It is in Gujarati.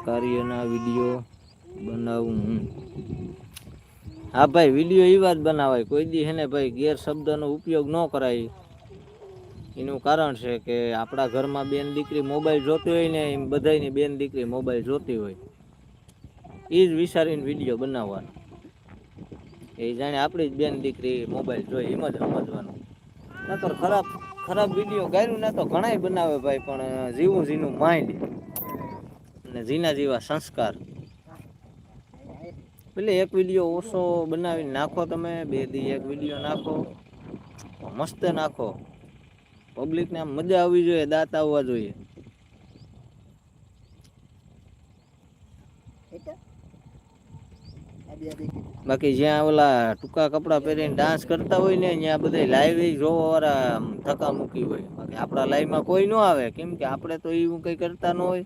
કાર્યના વિડીયો બનાવું હું. હા ભાઈ, વિડીયો એ વાત બનાવાય, કોઈ દી હે ને ભાઈ ગેર શબ્દનો ઉપયોગ ન કરાય. એનું કારણ છે કે આપણા ઘરમાં બેન દીકરી મોબાઈલ જોતી હોય ને, એમ બધાની બેન દીકરી મોબાઈલ જોતી હોય, એ જ વિચારીને વિડીયો બનાવવાનો. એ જાણે આપડી જ બેન દીકરી મોબાઈલ જોઈ એમ જ સમજવાનું. નકર ખરાબ વિડીયો ગાયરું ના તો ઘણાય બનાવે ભાઈ, પણ જીવું જીનું માઇન્ડ અને જીના જેવા સંસ્કાર. એટલે એક વિડીયો ઓછો બનાવીને નાખો, તમે 2 દી એક વિડીયો નાખો, મસ્ત નાખો. પબ્લિક ને આમ મજા આવવી જોઈએ, દાંત આવવા જોઈએ. બાકી જ્યાં ઓલા ટૂંકા કપડા પહેરીને ડાન્સ કરતા હોય ને, ત્યાં બધા લાઈવ જોવા વાળા ધક્કા મૂકી હોય. બાકી આપડા લાઈવ માં કોઈ ન આવે, કેમ કે આપડે તો એવું કઈ કરતા ન હોય.